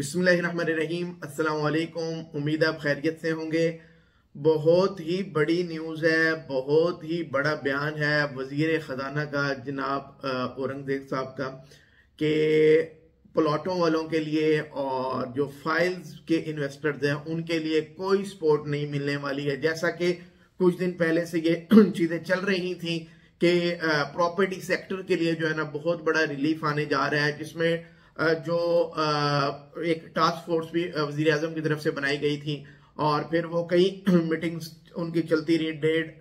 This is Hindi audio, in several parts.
बिस्मिल्लाहिर्रहमानिर्रहीम। अस्सलाम वालेकुम। उम्मीद आप खैरियत से होंगे। बहुत ही बड़ी न्यूज़ है, बहुत ही बड़ा बयान है वजीर खजाना का जनाब औरंगजेब साहब का कि प्लॉटों वालों के लिए और जो फाइल्स के इन्वेस्टर्स हैं उनके लिए कोई सपोर्ट नहीं मिलने वाली है। जैसा कि कुछ दिन पहले से ये चीजें चल रही थी कि प्रॉपर्टी सेक्टर के लिए जो है ना बहुत बड़ा रिलीफ आने जा रहा है, जिसमें जो एक टास्क फोर्स भी वजीर आजम की तरफ से बनाई गई थी और फिर वो कई मीटिंग्स उनकी चलती रही,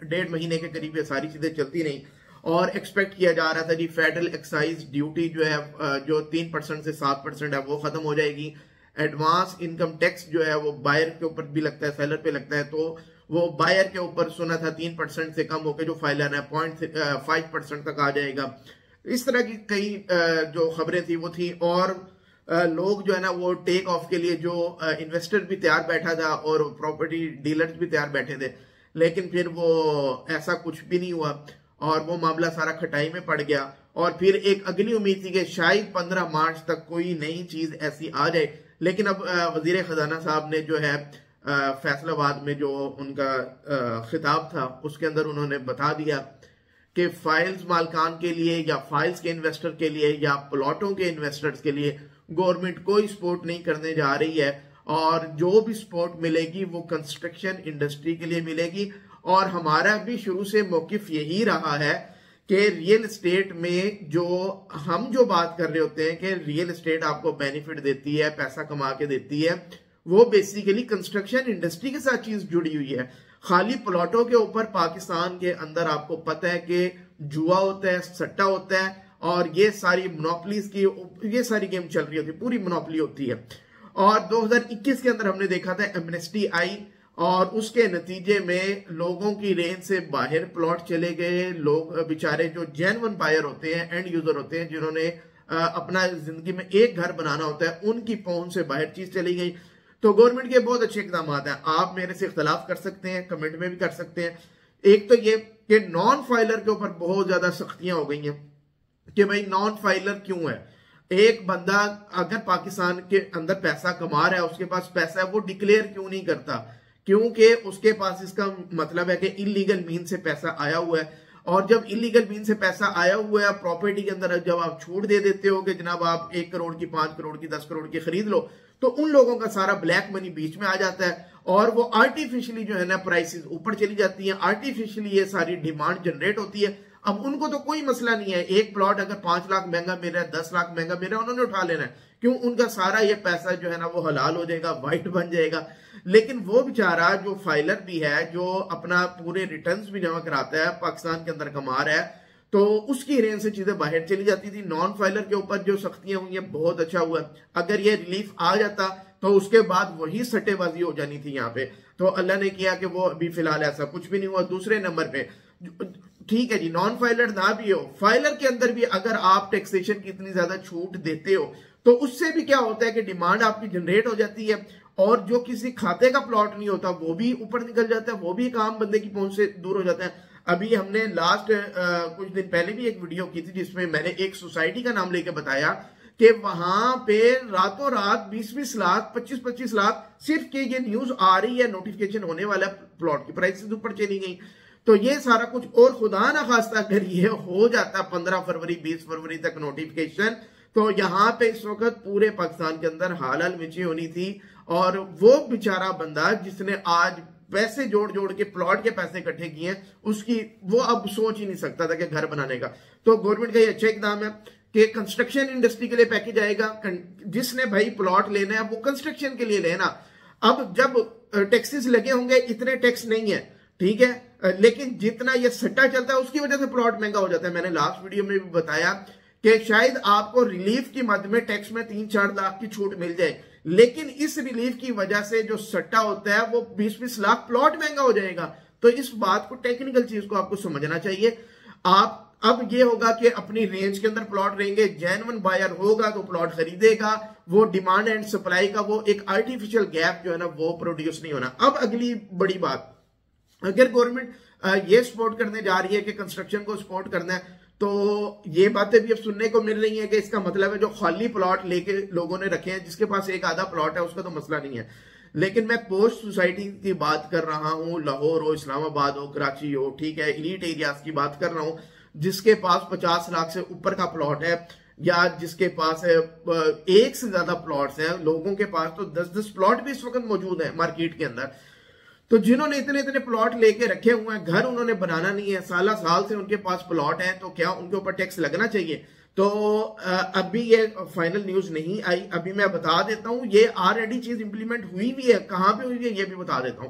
डेढ़ महीने के करीब ये सारी चीजें चलती रही और एक्सपेक्ट किया जा रहा था कि फेडरल एक्साइज ड्यूटी जो है जो 3% से 7% है वो खत्म हो जाएगी। एडवांस इनकम टैक्स जो है वो बायर के ऊपर भी लगता है, सेलर पे लगता है, तो वो बायर के ऊपर सुना था 3% से कम होकर जो फाइलर है 0.5% तक आ जाएगा। इस तरह की कई जो खबरें थी वो थी और लोग जो है ना वो टेक ऑफ के लिए जो इन्वेस्टर भी तैयार बैठा था और प्रॉपर्टी डीलर्स भी तैयार बैठे थे, लेकिन फिर वो ऐसा कुछ भी नहीं हुआ और वो मामला सारा खटाई में पड़ गया। और फिर एक अगली उम्मीद थी कि शायद 15 मार्च तक कोई नई चीज ऐसी आ जाए, लेकिन अब वजीर खजाना साहब ने जो है फैसलाबाद में जो उनका खिताब था उसके अंदर उन्होंने बता दिया कि फाइल्स मालकान के लिए या फाइल्स के इन्वेस्टर के लिए या प्लॉटों के इन्वेस्टर्स के लिए गवर्नमेंट कोई सपोर्ट नहीं करने जा रही है और जो भी सपोर्ट मिलेगी वो कंस्ट्रक्शन इंडस्ट्री के लिए मिलेगी। और हमारा भी शुरू से मौकिफ यही रहा है कि रियल एस्टेट में हम जो बात कर रहे होते हैं कि रियल एस्टेट आपको बेनिफिट देती है, पैसा कमा के देती है, वो बेसिकली कंस्ट्रक्शन इंडस्ट्री के साथ चीज जुड़ी हुई है। खाली प्लॉटों के ऊपर पाकिस्तान के अंदर आपको पता है कि जुआ होता है, सट्टा होता है और ये सारी मोनोपलीज की ये सारी गेम चल रही होती है, पूरी मोनोपली होती है। और 2021 के अंदर हमने देखा था एमनेस्टी आई और उसके नतीजे में लोगों की रेंज से बाहर प्लॉट चले गए। लोग बेचारे जो जेन्युइन बायर होते हैं, एंड यूजर होते हैं, जिन्होंने अपना जिंदगी में एक घर बनाना होता है, उनकी पहुंच से बाहर चीज चली गई। तो गवर्नमेंट के बहुत अच्छे इकदाम हैं, आप मेरे से इख्तलाफ कर सकते हैं, कमेंट में भी कर सकते हैं। एक तो ये कि नॉन फाइलर के ऊपर बहुत ज्यादा सख्तियां हो गई हैं कि भाई नॉन फाइलर क्यों है। एक बंदा अगर पाकिस्तान के अंदर पैसा कमा रहा है, उसके पास पैसा है, वो डिक्लेयर क्यों नहीं करता? क्योंकि उसके पास इसका मतलब है कि इलीगल मीन से पैसा आया हुआ है। और जब इलीगल मीन से पैसा आया हुआ है प्रॉपर्टी के अंदर, जब आप छूट दे देते हो कि जनाब आप 1 करोड़ की, 5 करोड़ की, 10 करोड़ की खरीद लो, तो उन लोगों का सारा ब्लैक मनी बीच में आ जाता है और वो आर्टिफिशियली जो है ना प्राइसेस ऊपर चली जाती हैं, आर्टिफिशियली ये सारी डिमांड जनरेट होती है। अब उनको तो कोई मसला नहीं है, एक प्लॉट अगर 5 लाख महंगा मिल रहा है, 10 लाख महंगा मिल रहा है, उन्होंने उठा लेना है। क्यों? उनका सारा ये पैसा जो है ना वो हलाल हो जाएगा, वाइट बन जाएगा। लेकिन वो बेचारा जो फाइलर भी है, जो अपना पूरे रिटर्न्स भी जमा कराता है, पाकिस्तान के अंदर कमा रहा है, तो उसकी रेंज से चीजें बाहर चली जाती थी। नॉन फाइलर के ऊपर जो सख्तियां हुई हैं बहुत अच्छा हुआ। अगर ये रिलीफ आ जाता तो उसके बाद वही सट्टेबाजी हो जानी थी यहाँ पे। तो अल्लाह ने किया कि वो अभी फिलहाल ऐसा कुछ भी नहीं हुआ। दूसरे नंबर पे ठीक है जी, नॉन फाइलर ना भी हो, फाइलर के अंदर भी अगर आप टैक्सेशन की इतनी ज्यादा छूट देते हो तो उससे भी क्या होता है कि डिमांड आपकी जनरेट हो जाती है और जो किसी खाते का प्लॉट नहीं होता वो भी ऊपर निकल जाता है, वो भी एक आम बंदे की पहुंच से दूर हो जाता है। अभी हमने लास्ट कुछ दिन पहले भी एक वीडियो की थी जिसमें मैंने एक सोसाइटी का नाम लेके बताया कि वहां पे रातों रात 20-20 लाख, 25-25 लाख, सिर्फ के ये न्यूज आ रही है, नोटिफिकेशन होने वाला, प्लॉट की प्राइसेस ऊपर चली गई। तो ये सारा कुछ, और खुदा ना खास्ता अगर ये हो जाता 15 फरवरी 20 फरवरी तक नोटिफिकेशन, तो यहाँ पे इस वक्त पूरे पाकिस्तान के अंदर हाल मची होनी थी। और वो बेचारा बंदा जिसने आज पैसे जोड़ जोड़ के प्लॉट के पैसे इकट्ठे किए, उसकी वो अब सोच ही नहीं सकता था कि घर बनाने का। तो गवर्नमेंट का ये अच्छा इकदाम है कि कंस्ट्रक्शन इंडस्ट्री के लिए पैकेज आएगा। जिसने भाई प्लॉट लेना है वो कंस्ट्रक्शन के लिए लेना। अब जब टैक्सेस लगे होंगे, इतने टैक्स नहीं है, ठीक है, लेकिन जितना ये सट्टा चलता है उसकी वजह से प्लॉट महंगा हो जाता है। मैंने लास्ट वीडियो में भी बताया कि शायद आपको रिलीफ की मद में टैक्स में 3-4 लाख की छूट मिल जाए, लेकिन इस रिलीफ की वजह से जो सट्टा होता है वो 20-20 लाख प्लॉट महंगा हो जाएगा। तो इस बात को, टेक्निकल चीज को आपको समझना चाहिए। आप अब ये होगा कि अपनी रेंज के अंदर प्लॉट रहेंगे, जेन्युइन बायर होगा तो प्लॉट खरीदेगा, वो डिमांड एंड सप्लाई का वो एक आर्टिफिशियल गैप जो है ना वो प्रोड्यूस नहीं होना। अब अगली बड़ी बात, अगर गवर्नमेंट ये सपोर्ट करने जा रही है कि कंस्ट्रक्शन को सपोर्ट करना है, तो ये बातें भी अब सुनने को मिल रही हैं कि इसका मतलब है जो खाली प्लॉट लेके लोगों ने रखे हैं, जिसके पास एक आधा प्लॉट है उसका तो मसला नहीं है, लेकिन मैं पोस्ट सोसाइटी की बात कर रहा हूं, लाहौर हो, इस्लामाबाद हो, कराची हो, ठीक है, इलीट एरियाज की बात कर रहा हूं, जिसके पास 50 लाख से ऊपर का प्लॉट है, या जिसके पास है एक से ज्यादा प्लॉट्स हैं। लोगों के पास तो 10-10 प्लॉट भी इस वक्त मौजूद है मार्केट के अंदर। तो जिन्होंने इतने इतने प्लॉट लेके रखे हुए हैं, घर उन्होंने बनाना नहीं है, साल से उनके पास प्लॉट है, तो क्या उनके ऊपर टैक्स लगना चाहिए? तो अभी ये फाइनल न्यूज नहीं आई, अभी मैं बता देता हूं, ये ऑलरेडी चीज इंप्लीमेंट हुई भी है, कहां पे हुई है ये भी बता देता हूं।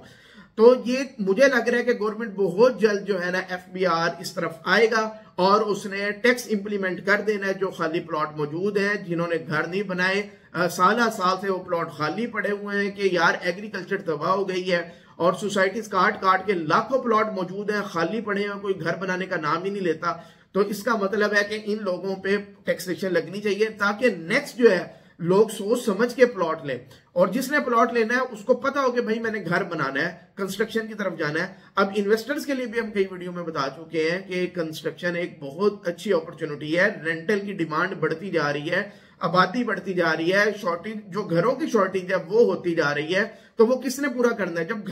तो ये मुझे लग रहा है कि गवर्नमेंट बहुत जल्द जो है ना FBR इस तरफ आएगा और उसने टैक्स इंप्लीमेंट कर देना है। जो खाली प्लॉट मौजूद है, जिन्होंने घर नहीं बनाए, साल से वो प्लॉट खाली पड़े हुए हैं कि यार एग्रीकल्चर तबाह हो गई है और सोसाइटीज काट काट के लाखों प्लॉट मौजूद है, खाली पड़े हैं, कोई घर बनाने का नाम ही नहीं लेता। तो इसका मतलब है कि इन लोगों पे टैक्सेशन लगनी चाहिए, ताकि नेक्स्ट जो है लोग सोच समझ के प्लॉट लें, और जिसने प्लॉट लेना है उसको पता हो कि भाई मैंने घर बनाना है, कंस्ट्रक्शन की तरफ जाना है। अब इन्वेस्टर्स के लिए भी हम कई वीडियो में बता चुके हैं कि कंस्ट्रक्शन एक बहुत अच्छी अपॉर्चुनिटी है, रेंटल की डिमांड बढ़ती जा रही है, आबादी बढ़ती जा रही है, शॉर्टेज जो घरों की शॉर्टेज है वो होती जा रही है। तो वो किसने पूरा करना है? जब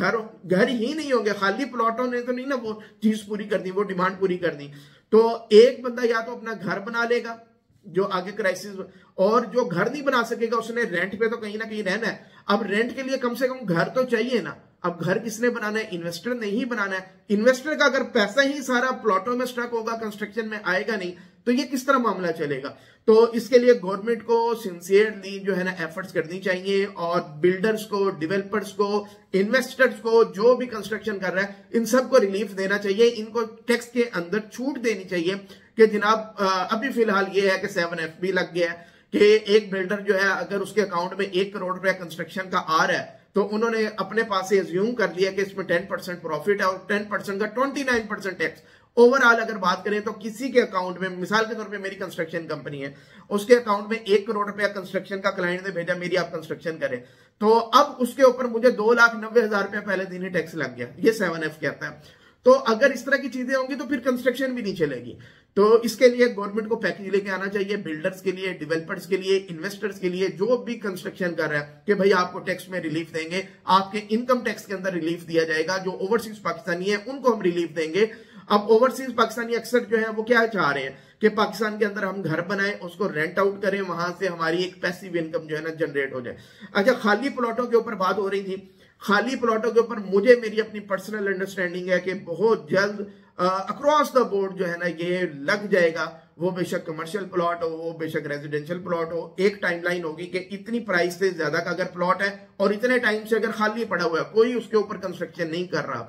घर ही नहीं होंगे, खाली प्लॉटों ने तो नहीं ना वो चीज पूरी करनी, वो डिमांड पूरी करनी। तो एक बंदा या तो अपना घर बना लेगा जो आगे क्राइसिस, और जो घर नहीं बना सकेगा उसने रेंट पे तो कहीं ना कहीं रहना है। अब रेंट के लिए कम से कम घर तो चाहिए ना। अब घर किसने बनाना है? इन्वेस्टर ने ही बनाना है। इन्वेस्टर का अगर पैसा ही सारा प्लॉटों में स्टक होगा, कंस्ट्रक्शन में आएगा नहीं, तो ये किस तरह मामला चलेगा? तो इसके लिए गवर्नमेंट को सिंसियरली जो है ना एफर्ट्स करनी चाहिए, और बिल्डर्स को, डेवलपर्स को, इन्वेस्टर्स को, जो भी कंस्ट्रक्शन कर रहा है, इन सबको रिलीफ देना चाहिए। इनको टैक्स के अंदर छूट देनी चाहिए कि जनाब अभी फिलहाल ये है कि 7FB लग गया है कि एक बिल्डर जो है अगर उसके अकाउंट में 1 करोड़ रुपया कंस्ट्रक्शन का आ रहा है, तो उन्होंने अपने पास से अज्यूम कर लिया कि इसमें 10% प्रॉफिट है और 10% का 29% टैक्स। ओवरऑल अगर बात करें तो किसी के अकाउंट में, मिसाल के तौर पे मेरी कंस्ट्रक्शन कंपनी है, उसके अकाउंट में 1 करोड़ रुपया कंस्ट्रक्शन का क्लाइंट ने भेजा, मेरी आप कंस्ट्रक्शन करें, तो अब उसके ऊपर मुझे 2,90,000 रुपया पहले दिन ही टैक्स लग गया। ये 7F कहता है। तो अगर इस तरह की चीजें होंगी तो फिर कंस्ट्रक्शन भी नहीं चलेगी। तो इसके लिए गवर्नमेंट को पैकेज लेके आना चाहिए, बिल्डर्स के लिए, डेवलपर्स के लिए, इन्वेस्टर्स के लिए, जो भी कंस्ट्रक्शन कर रहा है, कि भाई आपको टैक्स में रिलीफ देंगे, आपके इनकम टैक्स के अंदर रिलीफ दिया जाएगा। जो ओवरसीज पाकिस्तानी है उनको हम रिलीफ देंगे। अब ओवरसीज पाकिस्तानी अक्सर जो है वो क्या चाह रहे हैं कि पाकिस्तान के अंदर हम घर बनाएं, उसको रेंट आउट करें, वहां से हमारी एक पैसिव इनकम जो है ना जनरेट हो जाए। अच्छा, खाली प्लॉटों के ऊपर बात हो रही थी। खाली प्लॉटों के ऊपर मुझे, मेरी अपनी पर्सनल अंडरस्टैंडिंग है कि बहुत जल्द अक्रॉस द बोर्ड जो है ना ये लग जाएगा। वो बेशक कमर्शियल प्लॉट हो, वो बेशक रेजिडेंशियल प्लॉट हो, एक टाइमलाइन होगी कि इतनी प्राइस से ज्यादा का अगर प्लॉट है और इतने टाइम से अगर खाली पड़ा हुआ है, कोई उसके ऊपर कंस्ट्रक्शन नहीं कर रहा,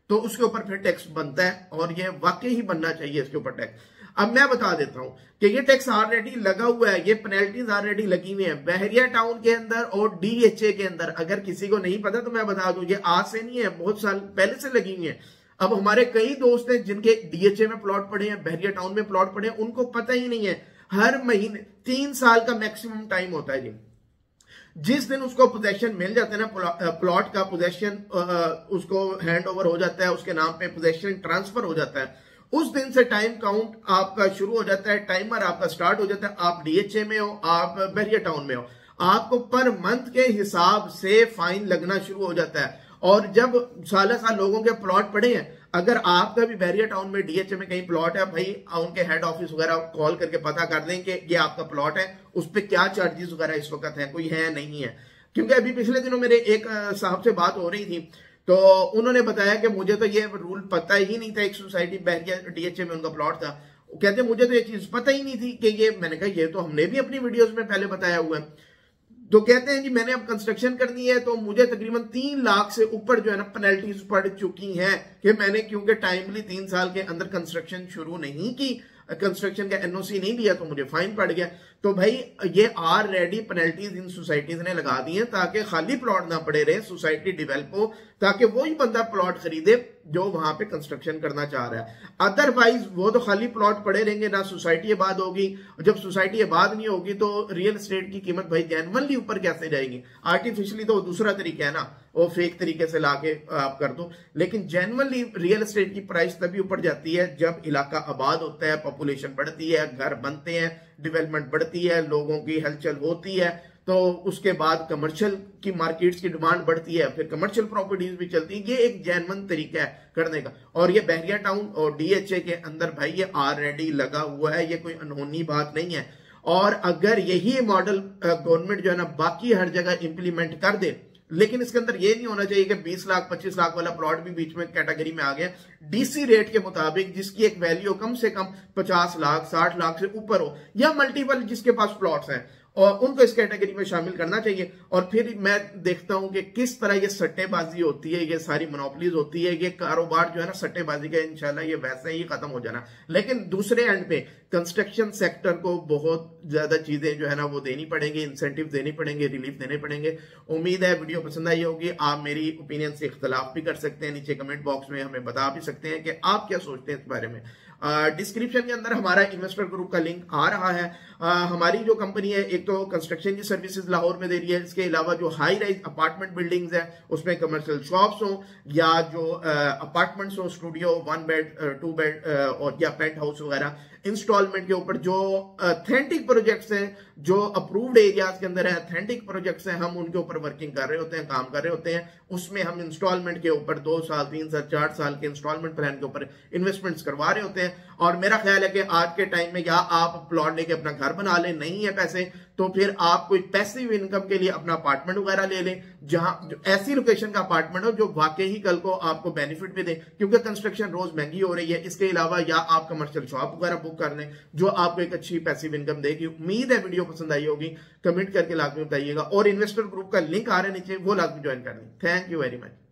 तो उसके ऊपर फिर टैक्स बनता है, और ये वाकई ही बनना चाहिए इसके ऊपर टैक्स। अब मैं बता देता हूं कि ये टैक्स ऑलरेडी लगा हुआ है, ये पेनल्टीज ऑलरेडी लगी हुई है बहरिया टाउन के अंदर और DHA के अंदर। अगर किसी को नहीं पता तो मैं बता दूं, ये आज से नहीं है, बहुत साल पहले से लगी हुई है। अब हमारे कई दोस्त हैं जिनके DHA में प्लॉट पड़े हैं, बहरिया टाउन में प्लॉट पड़े हैं, उनको पता ही नहीं है। हर महीने 3 साल का मैक्सिमम टाइम होता है जी। जिस दिन उसको पोजेशन मिल जाता है ना, प्लॉट का पोजेशन उसको हैंड ओवर हो जाता है, उसके नाम पे पोजेशन ट्रांसफर हो जाता है, उस दिन से टाइम काउंट आपका शुरू हो जाता है, टाइमर आपका स्टार्ट हो जाता है। आप DHA में हो, आप बहरिया टाउन में हो, आपको पर मंथ के हिसाब से फाइन लगना शुरू हो जाता है। और जब साल लोगों के प्लॉट पड़े हैं, अगर आपका भी बहरिया टाउन में DHA में कहीं प्लॉट है, भाई उनके हेड ऑफिस वगैरह कॉल करके पता कर दें कि ये आपका प्लॉट है, उस पर क्या चार्जेस वगैरह इस वक्त है, कोई है नहीं है। क्योंकि अभी पिछले दिनों मेरे एक साहब से बात हो रही थी, तो उन्होंने बताया कि मुझे तो ये रूल पता ही नहीं था। एक सोसाइटी बहरिया DHA में उनका प्लॉट था, कहते मुझे तो ये चीज पता ही नहीं थी कि ये, मैंने कहा ये तो हमने भी अपनी वीडियोस में पहले बताया हुआ है। तो कहते हैं जी मैंने अब कंस्ट्रक्शन करनी है, तो मुझे तकरीबन 3 लाख से ऊपर जो है ना पेनल्टीज पड़ चुकी हैं कि मैंने क्योंकि टाइमली 3 साल के अंदर कंस्ट्रक्शन शुरू नहीं की, कंस्ट्रक्शन का NOC नहीं दिया, तो मुझे फाइन पड़ गया। तो भाई ये ऑलरेडी पेनल्टीज इन सोसाइटीज ने लगा दी हैं ताकि खाली प्लॉट ना पड़े रहे, सोसाइटी डेवलप हो, ताकि वही बंदा प्लॉट खरीदे जो वहां पे कंस्ट्रक्शन करना चाह रहा है। अदरवाइज वो तो खाली प्लॉट पड़े रहेंगे, ना सोसाइटी आबाद होगी। जब सोसाइटी आबाद नहीं होगी तो रियल एस्टेट की कीमत भाई जेन्युइनली ऊपर कैसे जाएगी? आर्टिफिशियली तो दूसरा तरीका है ना, वो फेक तरीके से लाके आप कर दो, लेकिन जेन्युइनली रियल एस्टेट की प्राइस तभी ऊपर जाती है जब इलाका आबाद होता है, पॉपुलेशन बढ़ती है, घर बनते हैं, डेवलपमेंट बढ़ती है, लोगों की हलचल होती है, तो उसके बाद कमर्शियल की मार्केट्स की डिमांड बढ़ती है, फिर कमर्शियल प्रॉपर्टीज भी चलती है। ये एक जेन्युइन तरीका है करने का, और ये बहरिया टाउन और डीएचए के अंदर भाई ये ऑलरेडी लगा हुआ है, ये कोई अनहोनी बात नहीं है। और अगर यही मॉडल गवर्नमेंट जो है ना बाकी हर जगह इंप्लीमेंट कर दे, लेकिन इसके अंदर ये नहीं होना चाहिए कि 20 लाख 25 लाख वाला प्लॉट भी बीच में कैटेगरी में आ गया डीसी रेट के मुताबिक, जिसकी एक वैल्यू कम से कम 50 लाख 60 लाख से ऊपर हो, या मल्टीपल जिसके पास प्लॉट्स हैं, और उनको इस कैटेगरी में शामिल करना चाहिए। और फिर मैं देखता हूं कि किस तरह ये सट्टेबाजी होती है, ये सारी मोनोपोलीज होती है, ये कारोबार जो है ना सट्टेबाजी का, इंशाल्लाह ये वैसे ही खत्म हो जाना। लेकिन दूसरे एंड पे कंस्ट्रक्शन सेक्टर को बहुत ज्यादा चीजें जो है ना वो देनी पड़ेंगी, इंसेंटिव देनी पड़ेंगे, रिलीफ देने पड़ेंगे। उम्मीद है वीडियो पसंद आई होगी। आप मेरी ओपिनियन से इख्तलाफ भी कर सकते हैं, नीचे कमेंट बॉक्स में हमें बता भी सकते हैं कि आप क्या सोचते हैं इस बारे में। डिस्क्रिप्शन के अंदर हमारा इन्वेस्टर ग्रुप का लिंक आ रहा है। हमारी जो कंपनी है, एक तो कंस्ट्रक्शन की सर्विसेज लाहौर में दे रही है, इसके अलावा जो हाई राइज अपार्टमेंट बिल्डिंग्स है उसमें कमर्शियल शॉप्स हो, या जो अपार्टमेंट्स हो, स्टूडियो 1 बेड 2 बेड और या पेंट हाउस वगैरह, इंस्टॉलमेंट के ऊपर जो ऑथेंटिक प्रोजेक्ट्स हैं, जो अप्रूव्ड एरियाज के अंदर है, ऑथेंटिक प्रोजेक्ट्स हैं, हम उनके ऊपर वर्किंग कर रहे होते हैं, काम कर रहे होते हैं। उसमें हम इंस्टॉलमेंट के ऊपर 2 साल 3 साल 4 साल के इंस्टॉलमेंट प्लान के ऊपर इन्वेस्टमेंट्स करवा रहे होते हैं। और मेरा ख्याल है कि आज के टाइम में या आप प्लॉट लेके अपना घर बना लें, नहीं है पैसे तो फिर आप कोई पैसिव इनकम के लिए अपना अपार्टमेंट वगैरह ले लें, जहां ऐसी लोकेशन का अपार्टमेंट हो जो वाकई ही कल को आपको बेनिफिट भी दे, क्योंकि कंस्ट्रक्शन रोज महंगी हो रही है। इसके अलावा या आप कमर्शियल शॉप वगैरह बुक कर लें जो आपको एक अच्छी पैसिव इनकम देगी। उम्मीद है वीडियो पसंद आई होगी, कमेंट करके लाजमी बताइएगा, और इन्वेस्टर ग्रुप का लिंक आ रहा है नीचे, वो लाजमी ज्वाइन कर लें। Thank you very much.